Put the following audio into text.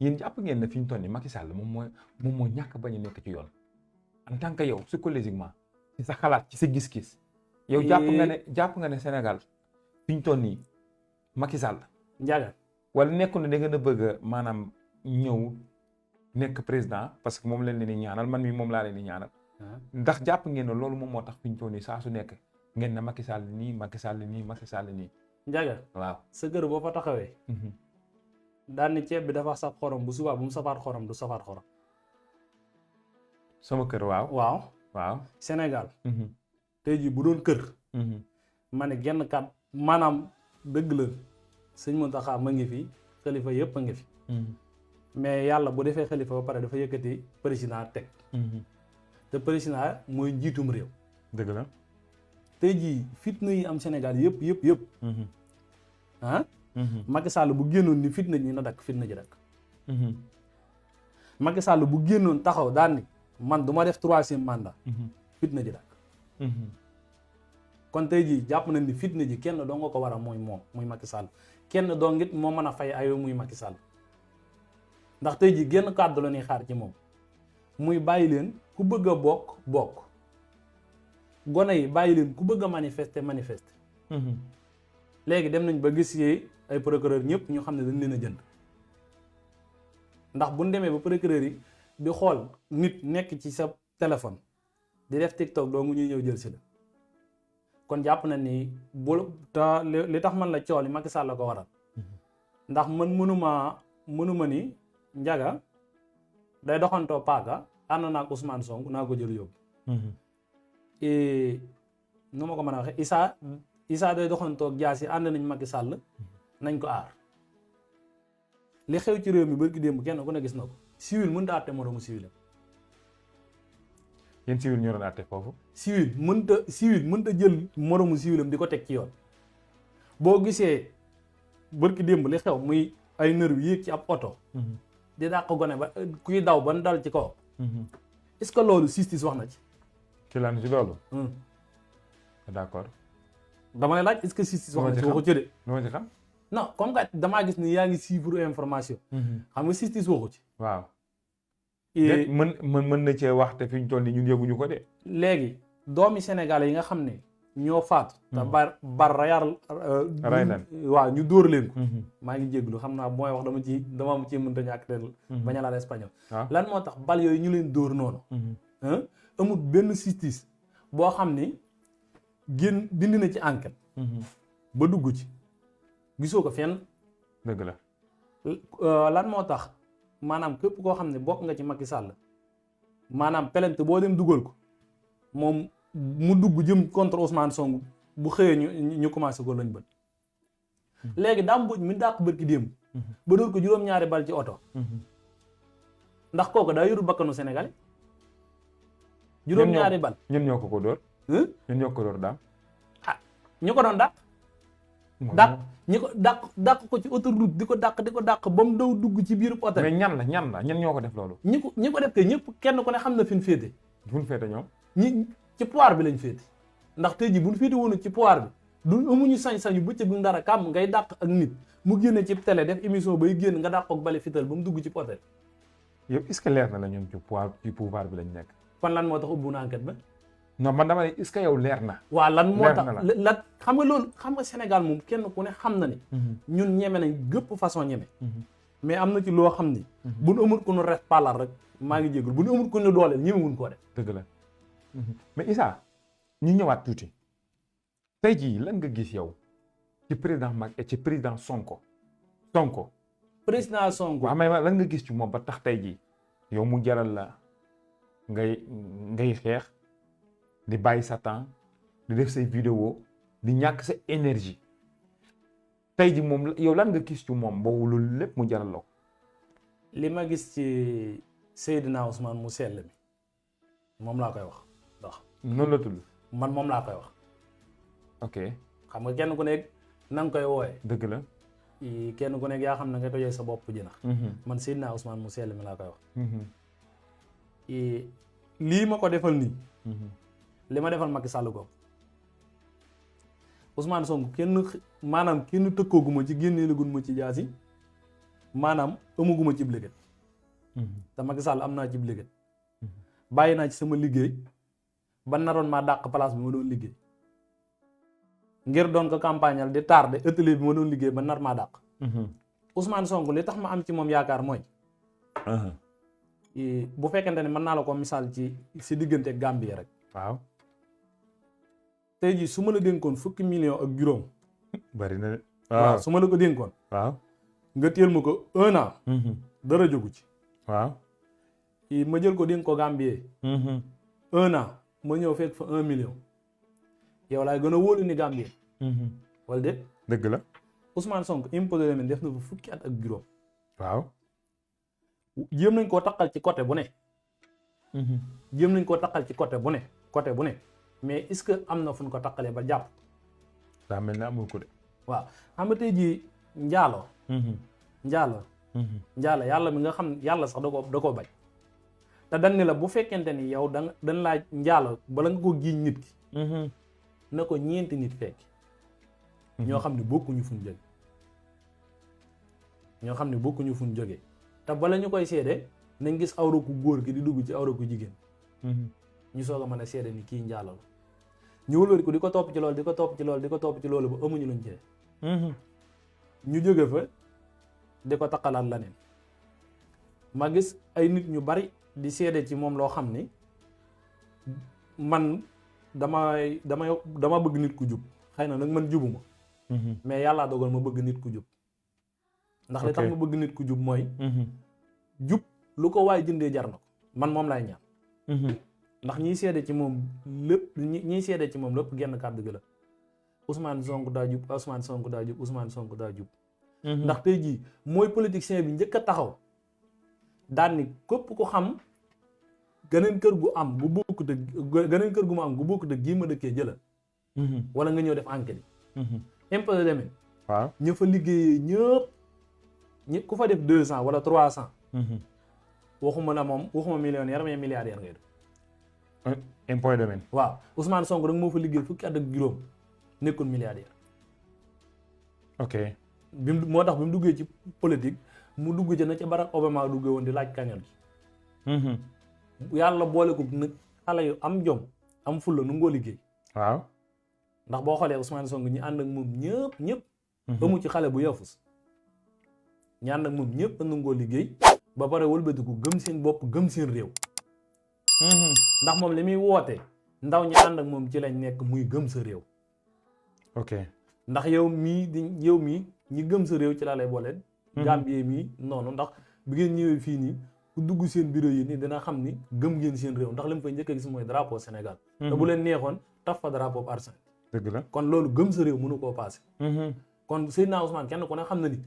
yéen jàpp ngeen ne fi ñu toll nii Macky Sall moom moo ñàkk bañ a nekk ci yoon en tant que yow psychologiquement ci sa xalaat ci sa gis-gis. yow jàpp nga ne Sénégal fi ñu toll nii Macky Sall. Ndiaga wala nekkul ne da ngeen a bëgg a maanaam ñëw nekk président parce que moom leen di ñaanal man mi moom laa leen di ñaanal. ndax jàpp ngeen ne loolu moom moo tax fi ñu toll nii saa su nekk ngeen ne Macky Sall nii Macky Sall nii Macky Sall nii. Ndiaga waaw sa kër boo fa taxawee. daan ni ceeb bi dafa saf xorom bu subaa bu mu safaat xorom du safaat xorom. sama kër waaw. Sénégal. tey jii bu doon kër. ma ne genn kat maanaam dëgg la sëñ Mountakha ma ngi fi xalifa yëpp a ngi fi. mais yàlla bu defee xalifa ba pare dafa yëkkati président teg. te président mooy njiitum réew. dëgg la. tey jii fitna yi am Sénégal yëpp. Macky Sall bu génnoon ni fitna ñi na dakk fitna ji dakk. Macky Sall bu génnoon taxaw daan ni man du ma def 3e mandat. fitna ji dakk. kon tey jii jàpp nañ ni fitna ji kenn doo nga ko war a mooy moom muy Macky Sall kenn doo ngit moo mën a fay ayoo muy Macky Sall ndax tey jii genn kàddu la ñuy xaar ci moom muy bàyyi leen ku bëgg a bokk gone yi bàyyi leen ku bëgg a manifester léegi dem nañ ba gis yi ay procureur ñëpp ñu xam ne dañ leen a jënd ndax buñ demee ba procureur yi di xool nit nekk ci sa téléphone di def TikTok doo ngu ñuy ñëw jël si la kon jàpp na ni bu te li tax man la coow li Macky Sall la ko waral ndax man mënuma ni Ndiaga day doxantoo paaka ànd naa ak Ousmane Sonko naa ko jël yóbbu. nu ma ko mën a waxee Issa day doxantoo jaas yi ànd nañ Macky Sall nañ ko aar li xew ci réew mi barki démb kenn ku ne gis na ko civil mënut a àtte moroomu civilam. yéen civil ñoo doon àtte foofu. civil mënta jël moroomu civilam di ko teg ci yoon boo gisee barki démb li xew muy ay nervi yéeg ci ab oto. di dàq gone ba kuy daw ban dal ci kaw. est-ce que loolu justice wax na ci. ci lan ci loolu. d'accord. dama lay laaj est-ce que justice wax na ci waxu ci de. noo ci xam. non comme que damaa gis ni yaa ngi suivre information. xam nga justice waxu ci. waaw. mën na cee wax te fi ñu toll nii ñun yëguñu ko de. léegi doomi Sénégal yi nga xam ne ñoo faatu. te bar rayal. ray lan waaw ñu dóor leen ko. maa ngi jégalu xam naa mooy wax dama am ci mënta ñàkk te bañ a laal espagnol. lan moo tax bal yooyu ñu leen dóor noonu. amul benn justice boo xam ni dindi na ci enquête. ba dugg ci gisoo ko fenn. dëgg la. lan moo tax maanaam képp koo xam ne bokk nga ci Macky Sall maanaam plainte boo dem dugal ko moom mu dugg jëm contre Ousmane Sonko bu xëyee ñu commencé ko lañ bët. léegi daa mbuj mi dàq bërki démb. ba dóor ko juróom-ñaari bal ci oto. ndax kooku daa yorul bakkanu Sénégal. juróom-ñaari bal ñun ñoo ko dóor. ñun ñoo ko dóor daam. ñu ko doon dàq ko ci autoroute di ko dàq ba mu daw dugg ci biir oto. mais ñan ñoo ko def loolu. ñi ko def kay ñëpp kenn ku ne xam na fi ñu féete. fu ñu féete ñoom. ñi ci pouvoir bi lañ féete ndax tey jii bu ñu féete woon ci pouvoir bi du amuñu sañ-sañu bëccëg bu dara kàmm ngay dàq ak nit mu génne ci télé def émission bay génn nga dàq ak bale fital ba mu dugg ci oto. yow est-ce que leer na la ñoom ci pouvoir bi lañ nekk. kon lan moo tax ubbu na enquête ba. non man dama ne est-ce que yow leer na. waaw lan moo tax la xam nga loolu xam nga Sénégal moom kenn ku ne xam na ni. ñun ñeme nañ gëpp façon ñeme. mais am na ci loo xam ni. bu nu amul ku nu res palar rek maa ngi jégalu bu nu amul ku nu dooleel ñemewuñ koo def. dëgg la mais Issa ñu ñëwaat tuuti tey jii lan nga gis yow ci président Macky ci président Sonko. président Sonko waaw mais lan nga gis ci moom ba tax tey jii yow mu jaral la ngay xeex. di bàyyi sa temps di def say vidéo di ñàkk sa énergie tey ji moom yow lan nga gis ci moom boobu loolu lépp mu jaral la ko. li ma gis ci Seydina Ousmane mu sell mi moom laa koy wax ndax. noonu la tudd. man moom laa koy wax. ok xam nga kenn ku nekk na nga koy wooyee. dëgg la. kenn ku nekk yaa xam ne nga tojee sa bopp ji na. man Seydina Ousmane mu sell mi laa koy wax. lii ma ko defal nii. li ma defal Macky Sall ko Ousmane Sonko kenn tëkkooguma ci génneelagul ma ci jaasi maanaam amaguma cib liggéey te Macky Sall am naa cib liggéey bàyyi naa ci sama liggéey ba naroon maa dàq place bi ma doon liggéey ngir doon ko campagnal di tardé atelier bi ma doon liggéey ba nar maa dàq Ousmane Sonko li tax ma am ci moom yaakaar mooy bu fekkente ne mën naa la ko misaal ci si diggante Gambie rek waaw tey jii su ma la dénkoon fukki million ak juróom bari na de waaw su ma la ko dénkoon waaw nga téel ma ko 1 an dara jógu ci waaw ma jël ko dénk ko Gambie 1 an ma ñëw fekk fa 1 million yow laay gën a wóolu ni Gambie wala déet dëgg la Ousmane Sonko imposé leen def na fa fukki at ak juróom waaw jéem nañ koo taqal ci côté bu ne jéem nañ koo taqal ci côté bu ne mais est-ce que am na fu ñu ko taqalee ba jàpp daa mel ne amul ko de waaw xam nga tey jii njaalo yàlla mi nga xam yàlla sax da koo bañ te dañ ne la bu fekkente ni yow dañ laa njaalo bala nga ko giiñ nit ki na ko ñeenti nit fekk ñoo xam ne bokkuñu fuñ jógee te bala ñu koy seede nañ gis awra ku góor gi di dugg ci awra ku jigéen ñu soog a mën a seede ni kii njaalo la ñu wëlbati ko di ko topp ci loolu ba amuñu luñ cee ñu jóge fa di ko taqalaat la neen ma gis ay nit ñu bari di seede ci moom loo xam ni man dama bëgg nit ku jub xëy na nag man jubuma mais yàllaa dogal ma bëgg nit ku jub ndax li tax ma bëgg nit ku jub mooy jub lu ko waay jëndee jar na ko man moom laay ñaan ndax ñiy seede ci moom lépp genn kàddu gi la Ousmane Sonko daa jub Ousmane Sonko daa jub Ousmane Sonko daa jub ndax tey jii mooy politicien bi njëkk a taxaw daan ni képp ko xam geneen kër gu am gu bokkut ak gii ma dëkkee jëla wala nga ñëw def enquête yi imposé demee waaw ñu fa liggéeyee ñëpp ku fa def 200 wala 300 waxuma millionnaire mais milliardaire ngay def impôt domaine waaw Ousmane Sonko nag moo fa liggéey fukki at ak juróom nekkul milliardaire ok moo tax bi mu duggee ci politique mu dugg ci na ca Barack Obama duggee woon di laaj kañal gi yàlla boole ko nag xale yu am jom am fulla nu ngoo liggéey waaw ndax boo xoolee Ousmane Sonko ñi ànd ak moom ñëpp amu ci xale bu yafus ñi ànd ak moom ñëpp nu ngoo liggéey ba pare wëlbatiku gëm seen bopp gëm seen réew ndax moom li muy woote ndaw ñi ànd ak moom ci lañ nekk muy gëm sa réew ok ndax yow mii ñi gëm sa réew ci laa lay boole Gambie mii noonu ndax bi ngeen ñëwee fii nii ku dugg seen bureau yi nii dina xam ni gëm ngeen seen réew ndax li mu fay njëkk a gis mooy drapeau Sénégal te bu leen neexoon taf fa drapeau Argentine dëgg la kon loolu gëm sa réew mënu koo passé kon Seydina Ousmane kenn ku ne xam na ni